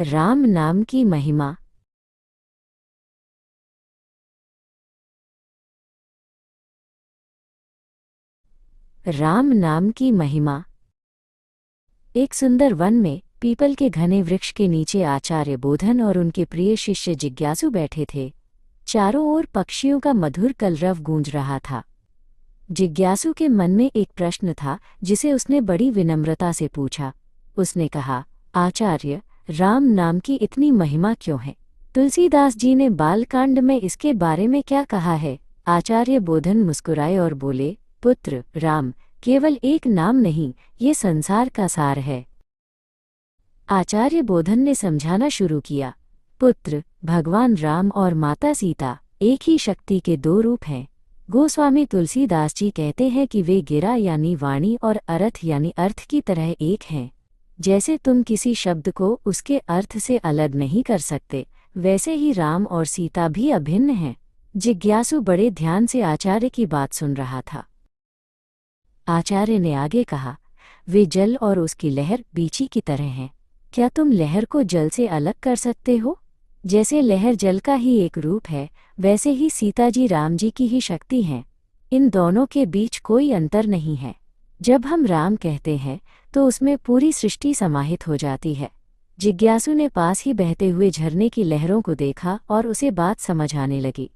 राम नाम की महिमा। राम नाम की महिमा। एक सुंदर वन में पीपल के घने वृक्ष के नीचे आचार्य बोधन और उनके प्रिय शिष्य जिज्ञासु बैठे थे। चारों ओर पक्षियों का मधुर कलरव गूंज रहा था। जिज्ञासु के मन में एक प्रश्न था जिसे उसने बड़ी विनम्रता से पूछा। उसने कहा, आचार्य, राम नाम की इतनी महिमा क्यों है? तुलसीदास जी ने बालकांड में इसके बारे में क्या कहा है? आचार्य बोधन मुस्कुराए और बोले, पुत्र, राम केवल एक नाम नहीं, ये संसार का सार है। आचार्य बोधन ने समझाना शुरू किया, पुत्र, भगवान राम और माता सीता एक ही शक्ति के दो रूप हैं। गोस्वामी तुलसीदास जी कहते हैं कि वे गिरा यानी वाणी और अर्थ यानी अर्थ की तरह एक हैं। जैसे तुम किसी शब्द को उसके अर्थ से अलग नहीं कर सकते, वैसे ही राम और सीता भी अभिन्न हैं। जिज्ञासु बड़े ध्यान से आचार्य की बात सुन रहा था। आचार्य ने आगे कहा, वे जल और उसकी लहर बीची की तरह हैं। क्या तुम लहर को जल से अलग कर सकते हो? जैसे लहर जल का ही एक रूप है, वैसे ही सीता जी राम जी की ही शक्ति हैं। इन दोनों के बीच कोई अंतर नहीं है। जब हम राम कहते हैं तो उसमें पूरी सृष्टि समाहित हो जाती है। जिज्ञासु ने पास ही बहते हुए झरने की लहरों को देखा और उसे बात समझ आने लगी।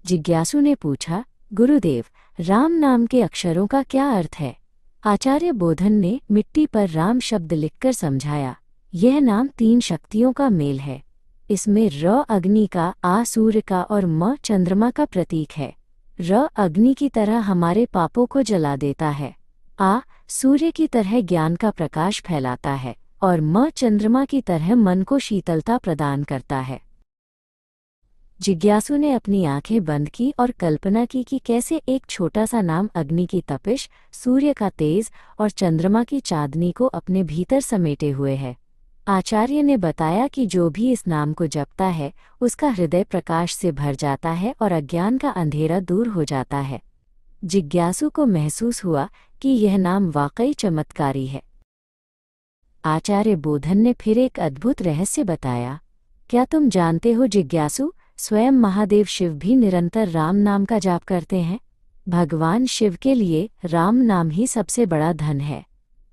जिज्ञासु ने पूछा, गुरुदेव, राम नाम के अक्षरों का क्या अर्थ है? आचार्य बोधन ने मिट्टी पर राम शब्द लिखकर समझाया, यह नाम 3 शक्तियों का मेल है। इसमें र अग्नि का, आ सूर्य का और म चंद्रमा का प्रतीक है। र अग्नि की तरह हमारे पापों को जला देता है, आ सूर्य की तरह ज्ञान का प्रकाश फैलाता है और म चंद्रमा की तरह मन को शीतलता प्रदान करता है। जिज्ञासु ने अपनी आंखें बंद की और कल्पना की कि कैसे एक छोटा सा नाम अग्नि की तपिश, सूर्य का तेज और चंद्रमा की चांदनी को अपने भीतर समेटे हुए है। आचार्य ने बताया कि जो भी इस नाम को जपता है उसका हृदय प्रकाश से भर जाता है और अज्ञान का अंधेरा दूर हो जाता है। जिज्ञासु को महसूस हुआ कि यह नाम वाकई चमत्कारी है। आचार्य बोधन ने फिर एक अद्भुत रहस्य बताया। क्या तुम जानते हो जिज्ञासु, स्वयं महादेव शिव भी निरंतर राम नाम का जाप करते हैं। भगवान शिव के लिए राम नाम ही सबसे बड़ा धन है।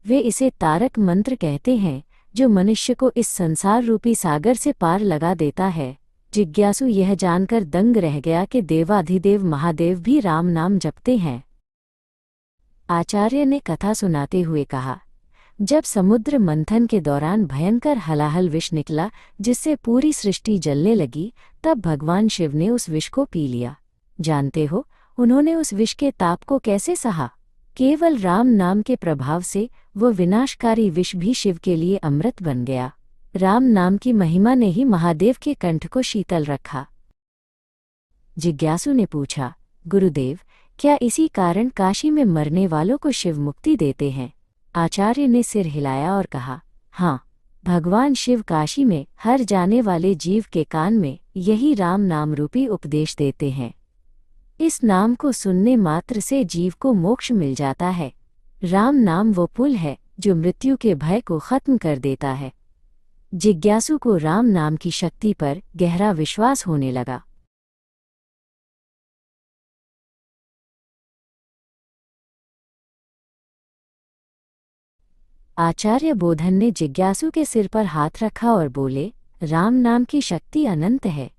वे इसे तारक मंत्र कहते हैं, जो मनुष्य को इस संसार रूपी सागर से पार लगा देता है। जिज्ञासु यह जानकर दंग रह गया कि देवाधिदेव महादेव भी राम नाम जपते हैं। आचार्य ने कथा सुनाते हुए कहा, जब समुद्र मंथन के दौरान भयंकर हलाहल विष निकला जिससे पूरी सृष्टि जलने लगी, तब भगवान शिव ने उस विष को पी लिया। जानते हो उन्होंने उस विष के ताप को कैसे सहा? केवल राम नाम के प्रभाव से वो विनाशकारी विष भी शिव के लिए अमृत बन गया। राम नाम की महिमा ने ही महादेव के कंठ को शीतल रखा। जिज्ञासु ने पूछा, गुरुदेव, क्या इसी कारण काशी में मरने वालों को शिव मुक्ति देते हैं? आचार्य ने सिर हिलाया और कहा, हाँ, भगवान शिव काशी में हर जाने वाले जीव के कान में यही राम नाम रूपी उपदेश देते हैं। इस नाम को सुनने मात्र से जीव को मोक्ष मिल जाता है। राम नाम वो पुल है जो मृत्यु के भय को खत्म कर देता है। जिज्ञासु को राम नाम की शक्ति पर गहरा विश्वास होने लगा। आचार्य बोधन ने जिज्ञासु के सिर पर हाथ रखा और बोले, राम नाम की शक्ति अनंत है।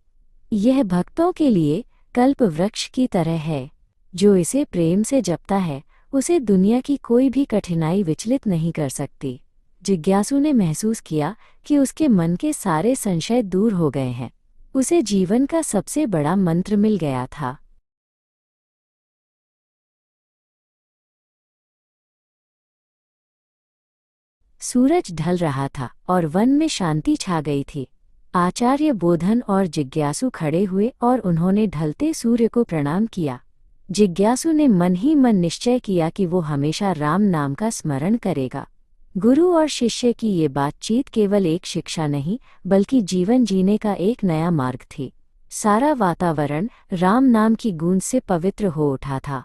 यह भक्तों के लिए कल्प वृक्ष की तरह है। जो इसे प्रेम से जपता है उसे दुनिया की कोई भी कठिनाई विचलित नहीं कर सकती। जिज्ञासु ने महसूस किया कि उसके मन के सारे संशय दूर हो गए हैं। उसे जीवन का सबसे बड़ा मंत्र मिल गया था। सूरज ढल रहा था और वन में शांति छा गई थी। आचार्य बोधन और जिज्ञासु खड़े हुए और उन्होंने ढलते सूर्य को प्रणाम किया। जिज्ञासु ने मन ही मन निश्चय किया कि वो हमेशा राम नाम का स्मरण करेगा। गुरु और शिष्य की ये बातचीत केवल एक शिक्षा नहीं, बल्कि जीवन जीने का एक नया मार्ग थी। सारा वातावरण राम नाम की गूंज से पवित्र हो उठा था।